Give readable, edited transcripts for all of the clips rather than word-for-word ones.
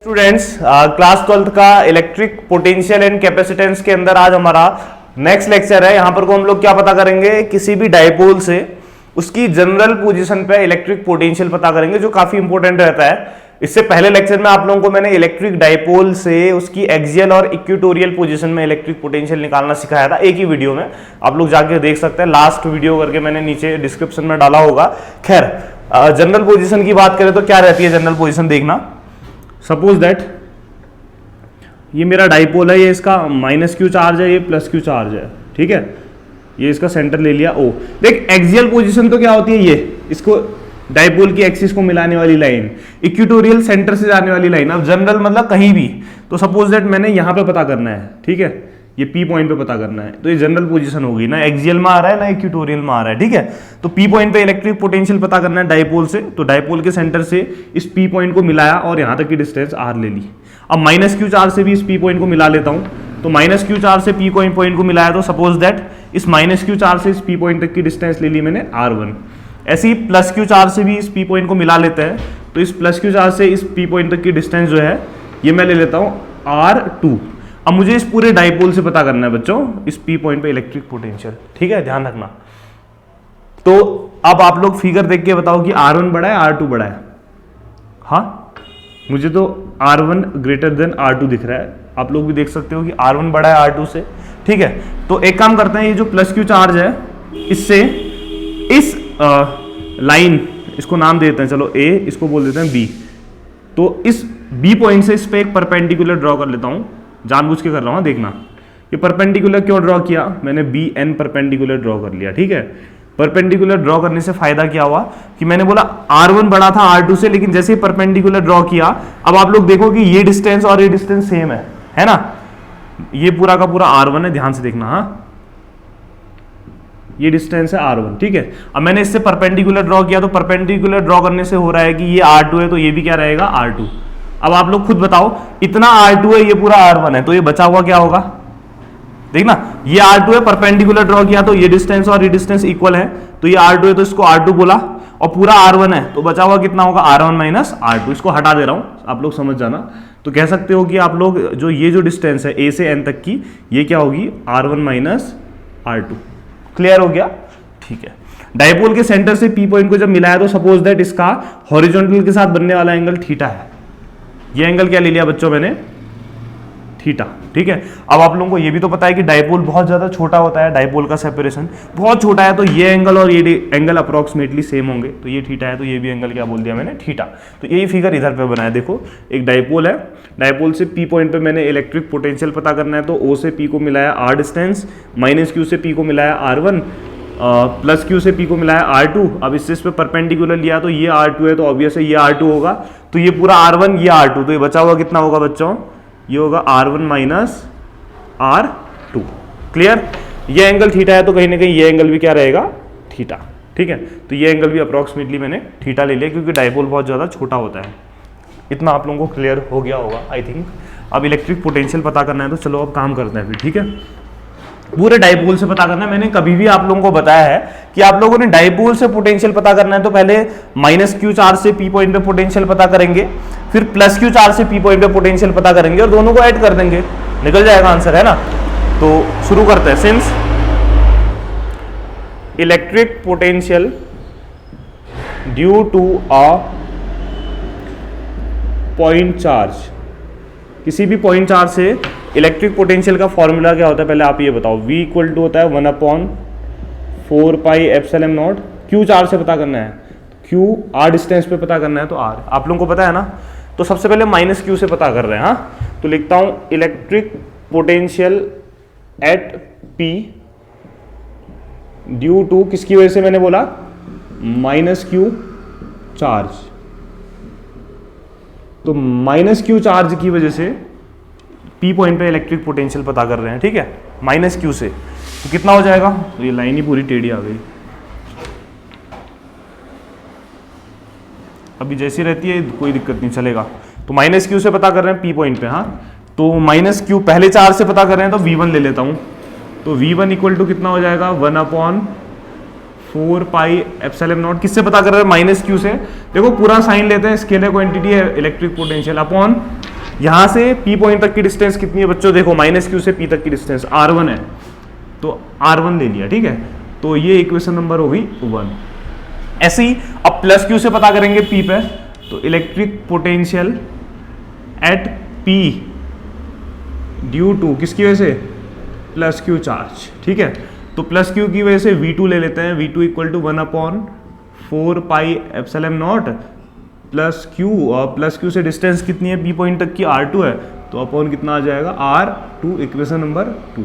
Students, class 12th का electric potential and capacitance के अंदर आज हमारा नेक्स्ट लेक्चर है। यहां पर को हम लोग क्या पता करेंगे, किसी भी डाइपोल से उसकी जनरल पोजीशन पे इलेक्ट्रिक पोटेंशियल पता करेंगे, जो काफी इंपॉर्टेंट रहता है। इससे पहले लेक्चर में आप लोगों को मैंने इलेक्ट्रिक डाइपोल से उसकी एक्सियल और इक्वेटोरियल पोजीशन में इलेक्ट्रिक पोटेंशियल निकालना सिखाया था, एक ही वीडियो में। आप लोग जाके देख सकते हैं, लास्ट वीडियो करके मैंने नीचे डिस्क्रिप्शन में डाला होगा। खैर, जनरल पोजीशन की बात करें तो क्या रहती है जनरल पोजीशन, देखना। सपोज दैट ये मेरा डाइपोल है, ये इसका माइनस क्यू चार्ज है, ये प्लस क्यू चार्ज है, ठीक है। ये इसका सेंटर ले लिया ओ। देख, एक्सियल पोजीशन तो क्या होती है, ये इसको डाइपोल की एक्सिस को मिलाने वाली लाइन, इक्वेटोरियल सेंटर से जाने वाली लाइन। अब जनरल मतलब कहीं भी, तो सपोज दैट मैंने यहां पे पता करना है, ठीक है, ये पी पॉइंट पे पता करना है, तो ये जनरल पोजीशन होगी ना, एक्सियल में आ रहा है ना इक्वेटोरियल में आ रहा है, ठीक है। तो पी पॉइंट पे इलेक्ट्रिक पोटेंशियल पता करना है डाइपोल से, तो डाइपोल के सेंटर से इस पी पॉइंट को मिलाया और यहां तक की डिस्टेंस आर ले ली। अब माइनस क्यू चार्ज से भी इस पी पॉइंट को मिला लेता हूं, तो माइनस क्यू चार्ज से पी पॉइंट को मिलाया, तो सपोज दैट इस माइनस क्यू चार्ज से इस पी पॉइंट तक की डिस्टेंस ले ली मैंने R1। ऐसे ही प्लस क्यू चार्ज से भी इस पी पॉइंट को मिला लेते हैं, तो इस प्लस क्यू चार्ज से इस पी पॉइंट तक की डिस्टेंस जो है ये मैं ले लेता हूं R2। अब मुझे इस पूरे डाइपोल से पता करना है बच्चों इस पी पॉइंट पे इलेक्ट्रिक पोटेंशियल, ठीक है, ध्यान रखना। तो अब आप लोग फिगर देख के बताओ कि R1 बड़ा है R2 बड़ा है। हाँ, मुझे तो R1 ग्रेटर देन R2 दिख रहा है, आप लोग भी देख सकते हो कि R1 बड़ा है R2 से, ठीक है। तो एक काम करते हैं, ये जो प्लस क्यू चार्ज है इससे इस लाइन, इसको नाम देते हैं, चलो A, इसको बोल देते हैं B। तो इस B पॉइंट से इस पे एक परपेंडिकुलर ड्रॉ कर लेता हूं, जानबूझ के कर रहा हूं, देखना। ये परपेंडिकुलर क्यों ड्रॉ किया मैंने, BN परपेंडिकुलर ड्रॉ कर लिया, ठीक है। परपेंडिकुलर ड्रॉ करने से फायदा क्या हुआ कि मैंने बोला R1 बड़ा था R2 से, लेकिन जैसे ही परपेंडिकुलर ड्रॉ किया, अब आप लोग देखो कि ये डिस्टेंस और ये डिस्टेंस सेम है ना। ये पूरा का पूरा R1 है, ध्यान से देखना। हाँ, ये डिस्टेंस है R1, ठीक है। अब मैंने इससे परपेंडिकुलर ड्रॉ किया, तो परपेंडिकुलर ड्रॉ करने से हो रहा है कि ये R2 है, तो ये भी क्या रहेगा R2। अब आप लोग खुद बताओ, इतना R2 है, ये पूरा R1 है, तो ये बचा हुआ क्या होगा, देखना। ये R2 है, परपेंडिकुलर ड्रॉ किया तो ये डिस्टेंस और ये डिस्टेंस इक्वल है, तो ये R2 है तो इसको R2 बोला, और पूरा R1 है, तो बचा हुआ कितना होगा R1 माइनस R2। इसको हटा दे रहा हूं, आप लोग समझ जाना। तो कह सकते हो कि आप लोग जो ये जो डिस्टेंस है A से N तक की, ये क्या होगी R1 माइनस R2। क्लियर हो गया, ठीक है। डाइपोल के सेंटर से पी पॉइंट को जब मिलाया, तो सपोज दैट इसका हॉरिजॉन्टल के साथ बनने वाला एंगल थीटा है। ये एंगल क्या ले लिया बच्चों मैंने, थीटा, ठीक है। अब आप लोगों को ये भी तो पता है कि डाइपोल बहुत ज्यादा छोटा होता है, डाइपोल का सेपरेशन बहुत छोटा है, तो ये एंगल और ये एंगल अप्रोक्सीमेटली सेम होंगे। तो ये थीटा है, तो ये भी एंगल क्या बोल दिया मैंने, थीटा। तो यही फिगर इधर पे बनाया, देखो एक डाइपोल है, डाइपोल से पी पॉइंट पे मैंने इलेक्ट्रिक पोटेंशियल पता करना है, तो O से P को मिलाया R डिस्टेंस, माइनस Q से P को मिलाया R1, प्लस Q से P को मिलाया R2। अब इससे इस पे परपेंडिकुलर लिया, तो ये R2 है, तो ऑब्वियस है ये R2 होगा, तो ये पूरा R1, ये R2, तो ये बचा हुआ कितना होगा बच्चों, ये होगा R1 माइनस R2। क्लियर। ये एंगल थीटा है, तो कहीं ना कहीं ये एंगल भी क्या रहेगा, थीटा, ठीक है। तो ये एंगल भी अप्रोक्सीमेटली मैंने थीटा ले लिया, क्योंकि डाइपोल बहुत ज़्यादा छोटा होता है। इतना आप लोगों को क्लियर हो गया होगा आई थिंक। अब इलेक्ट्रिक पोटेंशियल पता करना है, तो चलो अब काम करते हैं फिर, ठीक है। पूरे डाइपोल से पता करना है। मैंने कभी भी आप लोगों को बताया है कि आप लोगों ने डाइपोल से पोटेंशियल पता करना है, तो पहले माइनस क्यू चार्ज से पी पॉइंट पे पोटेंशियल पता करेंगे, फिर प्लस क्यू चार्ज से पी पॉइंट पे पोटेंशियल पता करेंगे, और दोनों को ऐड कर देंगे, निकल जाएगा आंसर, है ना। तो शुरू करते हैं। Since electric potential due to a point charge, किसी भी पॉइंट चार्ज से इलेक्ट्रिक पोटेंशियल का फॉर्मूला क्या होता है, पहले आप ये बताओ। V इक्वल टू होता है 1/4 pi epsilon not. Q charge से पता करना है, Q R डिस्टेंस पे पता करना है, तो R आप लोगों को पता है ना। तो सबसे पहले माइनस Q से पता कर रहे हैं। हाँ, तो लिखता हूं electric potential at P due to, किसकी वजह से मैंने बोला, माइनस Q चार्ज। तो माइनस Q चार्ज की वजह से P पॉइंट पे इलेक्ट्रिक पोटेंशियल पता कर रहे हैं, ठीक है, माइनस Q से। तो कितना हो जाएगा, तो ये लाइन ही पूरी टेढ़ी आ गई। अभी जैसी रहती है कोई दिक्कत नहीं, चलेगा। तो माइनस Q से पता कर रहे हैं P पॉइंट पे। हाँ, तो माइनस Q पहले चार्ज से पता कर रहे हैं, तो V1 ले लेता हूं। तो V1 इक्वल टू कितना हो जाएगा, 1/4 पाई एप्सिलॉन नॉट। किससे पता कर रहे हैं, माइनस Q से। देखो पूरा साइन लेते हैं, स्केलर क्वांटिटी है इलेक्ट्रिक पोटेंशियल, अपॉन यहां से पी पॉइंट तक की डिस्टेंस कितनी है बच्चों, देखो माइनस क्यू से पी तक की डिस्टेंस R1 है, तो R1 ले लिया, ठीक है। तो ये इक्वेशन नंबर हो गई 1। ऐसे ही अब प्लस क्यू से पता करेंगे पी पे, तो electric potential at P due to किसकी वजह से, प्लस क्यू चार्ज, ठीक है। तो प्लस क्यू की वजह से V2 ले लेते हैं, V2 equal to 1/4 pi epsilon naught plus Q, और प्लस क्यू से डिस्टेंस कितनी है पी पॉइंट तक की, R2 है, तो अपॉन कितना आ जाएगा R2, इक्वेशन नंबर 2।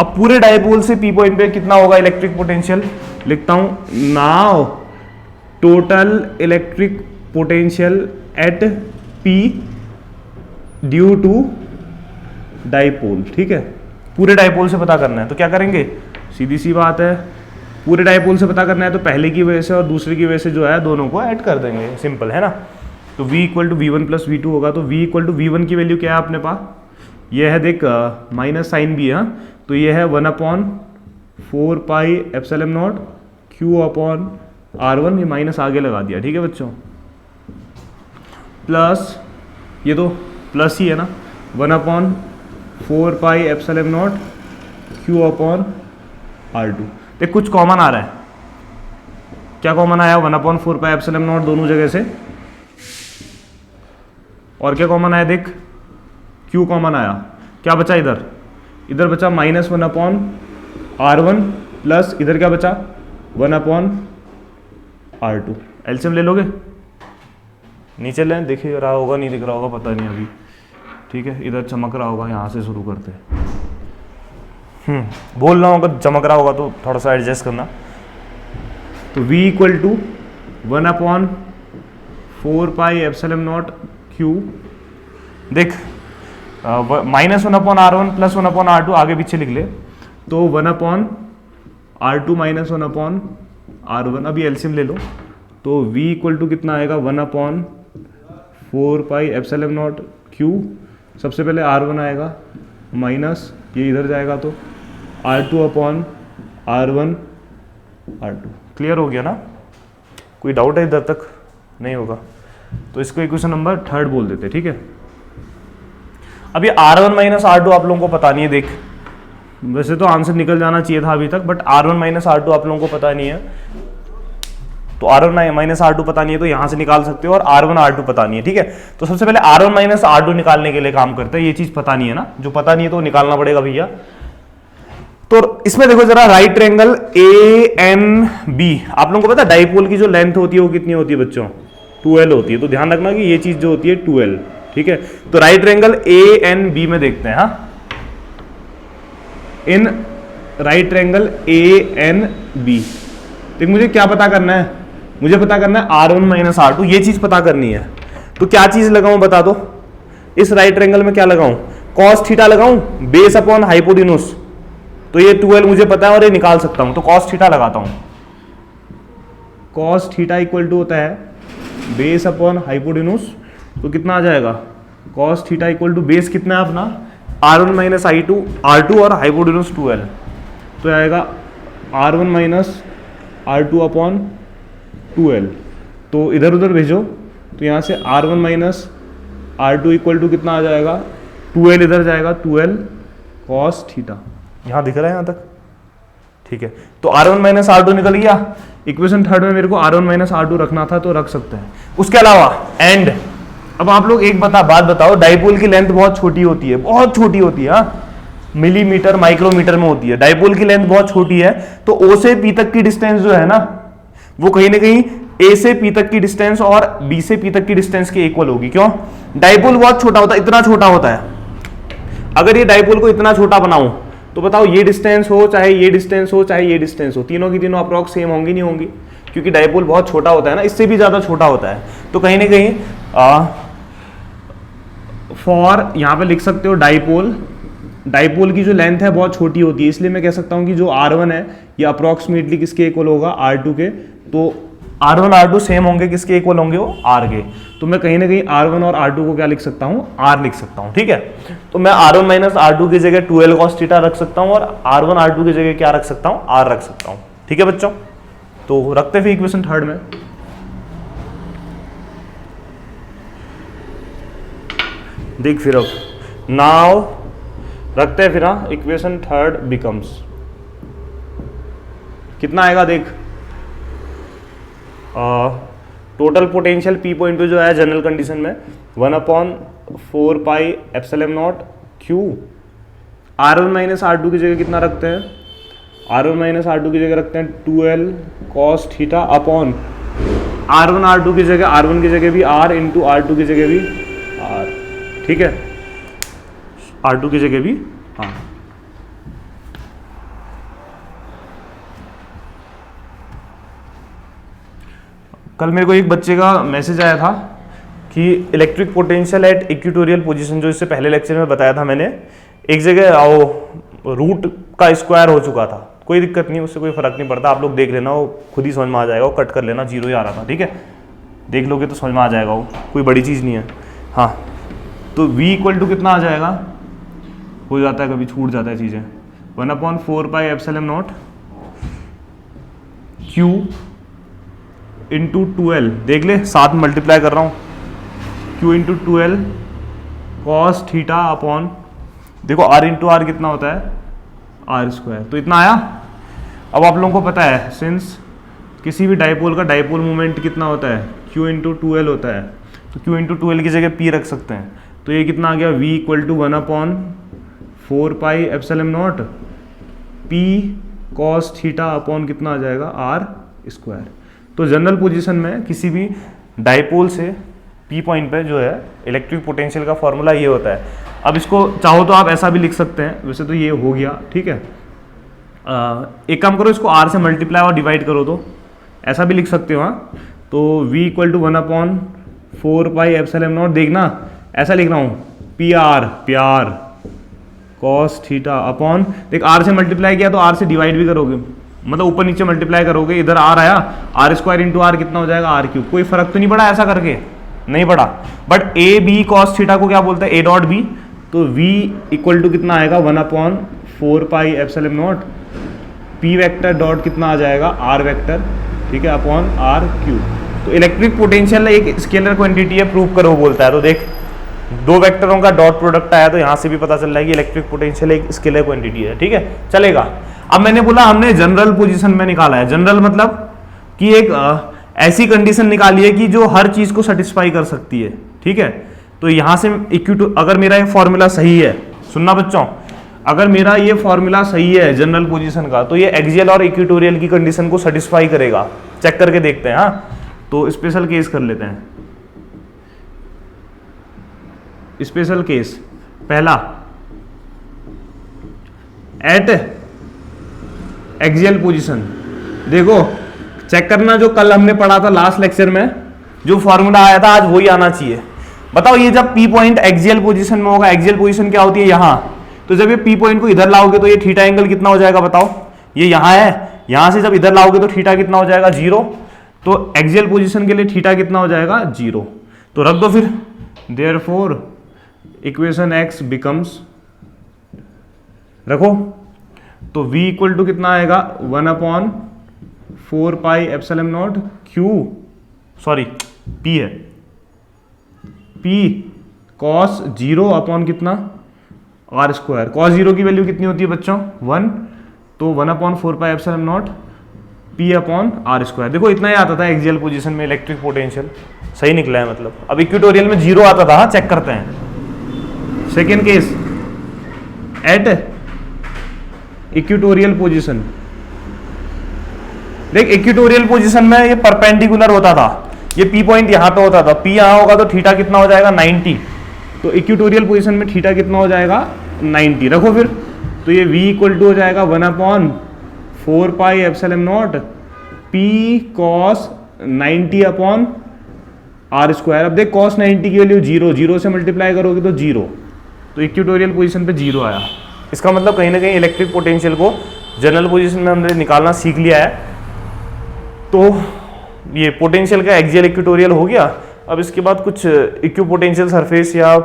अब पूरे डायपोल से पी पॉइंट पे कितना होगा इलेक्ट्रिक पोटेंशियल, लिखता हूं now total electric potential at P due to dipole, ठीक है। पूरे डायपोल से पता करना है, तो क्या करेंगे, सीधी सी बात है, पूरे डायपोल से पता करना है तो पहले की वजह से और दूसरे की वजह से जो है दोनों को ऐड कर देंगे, सिंपल है ना। तो V equal to V1 plus V2 होगा, तो V इक्वल टू V1 की वैल्यू क्या है अपने पास, ये है देख माइनस साइन भी है, तो ये है 1/4 pi epsilon naught Q upon R1, ये माइनस आगे लगा दिया, ठीक है बच्चों, प्लस ये तो प्लस ही है ना, 1/4 pi epsilon naught Q upon R2। देख कुछ कॉमन आ रहा है, क्या कॉमन आया, 1/4 पाई एप्सिलॉन नॉट दोनों जगह से, और क्या कॉमन आया, देख Q कॉमन आया, क्या बचा इधर, इधर बचा -1/R1 प्लस इधर क्या बचा 1/R2। एलसीएम ले लोगे, नीचे लें, दिख रहा होगा नहीं दिख रहा होगा पता नहीं अभी, ठीक है, इधर चमक रहा होगा, यहाँ से शुरू करते हैं। बोल रहा हूँ अगर चमक रहा होगा तो थोड़ा सा एडजस्ट करना। तो V equal to 1/4 pi epsilon naught Q, देख -1/R1 प्लस 1/R2 आगे पीछे लिख ले, तो 1/R2 माइनस 1/R1, अभी एलसीएम ले लो, तो V इक्वल टू कितना आएगा 1/4 पाई एप्सिलॉन नॉट Q, सबसे पहले R1 आएगा माइनस ये इधर जाएगा तो R2 upon R1 R2। Clear हो गया ना, कोई डाउट है इधर तक, नहीं होगा तो इसको इक्वेशन नंबर 3 बोल देते, ठीक है। अब ये R1 माइनस R2 आप लोगों को पता नहीं है, देख वैसे तो आंसर निकल जाना चाहिए था अभी तक, बट R1 माइनस R2 आप लोगों को पता नहीं है, तो R1 माइनस R2 पता नहीं है तो यहां से निकाल सकते हो, और R1 R2 पता नहीं है, ठीक है। तो सबसे पहले R1 माइनस R2 निकालने के लिए काम करते हैं, ये चीज पता नहीं है ना, जो पता नहीं है तो निकालना पड़ेगा भैया। तो इसमें देखो जरा, राइट ट्रायंगल ANB, आप लोगों को पता है डाइपोल की जो लेंथ होती है वो कितनी होती है बच्चों, 2L होती है, तो ध्यान रखना कि ये चीज जो होती है 2L, ठीक है। तो राइट ट्रायंगल ANB में देखते हैं, हाँ, इन राइट ट्रायंगल ANB, देख मुझे क्या पता करना है, मुझे पता करना है R1 माइनस R2, ये चीज पता करनी है। तो क्या चीज लगाऊं बता दो, इस राइट ट्रायंगल में क्या लगाऊं, कॉस थीटा लगाऊं, बेस अपॉन हाइपोटेन्यूज, तो ये 2L मुझे पता है और ये निकाल सकता हूं, तो कॉस थीटा लगाता हूं, कॉस थीटा इक्वल टू होता है बेस अपॉन हाइपोटेन्यूज, तो कितना आ जाएगा, cos theta equal to base कितना है अपना R1 माइनस R2 और हाइपोटेन्यूज 2L, तो आएगा R1 minus R2 upon 2L, तो इधर उधर भेजो, तो यहाँ से R1 minus R2 equal to कितना आ जाएगा, 2L इधर जाएगा, 2L कॉस थीटा, यहाँ दिख रहा है यहाँ तक, ठीक है। तो R1 माइनस R2 निकल गया, इक्वेशन 3 में मेरे को R1 माइनस R2 रखना था तो रख सकते हैं। उसके अलावा एंड, अब आप लोग एक बात बताओ, डाइपोल की लेंथ बहुत छोटी होती है, बहुत छोटी होती है, हाँ, मिलीमीटर माइक्रोमीटर में होती है, डाइपोल की लेंथ बहुत छोटी है, तो O से P तक की डिस्टेंस जो है ना वो कहीं ना कहीं A से P तक की डिस्टेंस और B से P तक की डिस्टेंस के इक्वल होगी। क्यों, डाइपोल बहुत छोटा होता है, इतना छोटा होता है, अगर ये डाइपोल को इतना छोटा बनाऊं तो बताओ ये डिस्टेंस हो चाहे ये डिस्टेंस हो चाहे ये डिस्टेंस हो, तीनों की तीनों अप्रॉक्स सेम होंगी नहीं होंगी, क्योंकि डाइपोल बहुत छोटा होता है ना, इससे भी ज्यादा छोटा होता है। तो कहीं ना कहीं फॉर यहाँ पे लिख सकते हो डाइपोल की जो लेंथ है बहुत छोटी होती है, इसलिए मैं कह सकता हूँ कि जो R1 है ये अप्रॉक्सीमेटली किसके इक्वल होगा, R2 के, तो R1 R2 सेम होंगे, किसके इक्वल होंगे वो, R के, तो मैं कहीं ना कहीं R1 और R2 को क्या लिख सकता हूँ, R लिख सकता हूँ, ठीक है। तो मैं R1 माइनस R2 की जगह 2L cos थीटा रख सकता हूँ और R1 R2 की जगह क्या रख सकता हूँ, R रख सकता हूँ, ठीक है बच्चों। तो रखते फिर इक्वेशन 3 में, देख फिर अब नाउ रखते हैं फिर, हाँ इक्वेशन थर्ड बिकम्स कितना आएगा देख, टोटल पोटेंशियल पी पॉइंट पे जो है जनरल कंडीशन में 1/4πε0 क्यू, R1 माइनस R2 की जगह कितना रखते हैं, R1 माइनस R2 की जगह रखते हैं 2L cos theta upon R1 R2 की जगह, R1 की जगह भी R इंटू R2 की जगह भी R, ठीक है, R2 की जगह भी R। कल मेरे को एक बच्चे का मैसेज आया था कि electric potential at equatorial position, जो इससे पहले लेक्चर में बताया था मैंने, एक जगह रूट का स्क्वायर हो चुका था, कोई दिक्कत नहीं, उससे कोई फर्क नहीं पड़ता, आप लोग देख लेना, वो खुद ही समझ में आ जाएगा, वो कट कर लेना, जीरो ही आ रहा था, ठीक है, देख लोगे तो समझ में आ जाएगा, वो कोई बड़ी चीज़ नहीं है। हाँ तो v इक्वल टू कितना आ जाएगा, हो जाता है कभी छूट जाता है चीज़ें, 1/4πε0 Q इंटू 2L, देख ले साथ में मल्टीप्लाई कर रहा हूँ, Q into 2L cos theta upon, देखो R इंटू आर कितना होता है R², तो इतना आया। अब आप लोगों को पता है सिंस किसी भी डाइपोल का डाइपोल मोमेंट कितना होता है, Q इंटू 2L होता है, तो Q इंटू 2L की जगह P रख सकते हैं, तो ये कितना आ गया, V equal to 1/4πε0 P cos theta upon कितना आ जाएगा R²। तो जनरल पोजीशन में किसी भी डाइपोल से पी पॉइंट पे जो है इलेक्ट्रिक पोटेंशियल का फॉर्मूला ये होता है। अब इसको चाहो तो आप ऐसा भी लिख सकते हैं, वैसे तो ये हो गया, ठीक है, एक काम करो, इसको R से मल्टीप्लाई और डिवाइड करो, तो ऐसा भी लिख सकते हो, हाँ, तो V इक्वल टू 1/4πε0, देखना ऐसा लिख रहा हूँ, PR प्यार कॉस थीटा अपॉन, देख R से मल्टीप्लाई किया तो R से डिवाइड भी करोगे, मतलब ऊपर नीचे मल्टीप्लाई करोगे, इधर R आया, R² इंटू R कितना हो जाएगा R³, कोई फर्क तो नहीं पड़ा ऐसा करके, नहीं पड़ा, but A B cos theta को क्या बोलते हैं, A डॉट B, तो V इक्वल टू कितना आएगा 1/4πε0 P वेक्टर डॉट कितना आ जाएगा R वेक्टर, ठीक है, अपॉन R³। तो इलेक्ट्रिक पोटेंशियल एक स्केलर क्वांटिटी है, प्रूव करो बोलता है, तो देख दो वेक्टरों का डॉट प्रोडक्ट आया, तो यहाँ से भी पता चल रहा है कि इलेक्ट्रिक पोटेंशियल एक स्केलर क्वांटिटी है, ठीक है, चलेगा। अब मैंने बोला हमने जनरल पोजीशन में निकाला है, जनरल मतलब कि एक ऐसी कंडीशन निकाली है कि जो हर चीज को सेटिस्फाई कर सकती है, ठीक है, तो यहां से अगर मेरा ये फॉर्मूला सही है, सुनना बच्चों, अगर मेरा ये फॉर्मूला सही है जनरल पोजीशन का, तो ये एक्सियल और इक्वेटोरियल की कंडीशन को सेटिस्फाई करेगा, चेक करके देखते हैं। हाँ तो स्पेशल केस कर लेते हैं, स्पेशल केस पहला, एट एक्सियल पोजीशन, देखो चेक करना, जो कल हमने पढ़ा था लास्ट लेक्चर में, जो फॉर्मूला आया था आज वही आना चाहिए। बताओ ये जब पी पॉइंट एक्सियल पोजीशन में होगा, एक्सियल पोजीशन क्या होती है यहां, तो जब ये पी पॉइंट को इधर लाओगे तो ये थीटा एंगल कितना हो जाएगा, बताओ, ये यहां है, यहां से जब इधर लाओगे तो थीटा कितना हो जाएगा 0, तो एक्सियल पोजीशन के लिए थीटा कितना हो जाएगा 0, तो रख दो फिर, देयरफॉर इक्वेशन x बिकम्स, रखो, तो v इक्वल टू कितना आएगा 1/4πε0 Q, सॉरी P है, P cos 0 अपॉन कितना R², cos 0 की वैल्यू कितनी होती है बच्चों 1, तो 1/4πε0 P अपॉन R²। देखो इतना ही आता था एक्सियल पोजीशन में इलेक्ट्रिक पोटेंशियल, सही निकला है मतलब। अब इक्वेटोरियल में 0 आता था, चेक करते हैं। Second case, at equatorial position, देख इक्वेटोरियल पोजीशन में ये परपेंडिकुलर होता था, ये पी पॉइंट यहां पे होता था, पी यहां होगा तो थीटा कितना हो जाएगा 90, तो इक्वेटोरियल पोजीशन में थीटा कितना हो जाएगा 90, रखो फिर, तो ये v इक्वल टू हो जाएगा 1/4πε0 P cos 90 अपॉन R²। अब देख cos 90 की वैल्यू 0, 0 से मल्टीप्लाई करोगे तो 0, तो इक्वेटोरियल पोजीशन पे 0 आया। इसका मतलब कहीं ना कहीं इलेक्ट्रिक पोटेंशियल को जनरल पोजीशन में हमने निकालना सीख लिया है। तो ये पोटेंशियल का एक्सियल इक्वेटोरियल हो गया। अब इसके बाद कुछ इक्विपोटेंशियल सरफेस या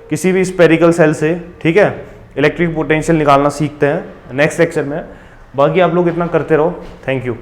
किसी भी स्पेरिकल सेल से, ठीक है, इलेक्ट्रिक पोटेंशियल निकालना सीखते हैं नेक्स्ट लेक्चर में। बाकी आप लोग इतना करते रहो। Thank you.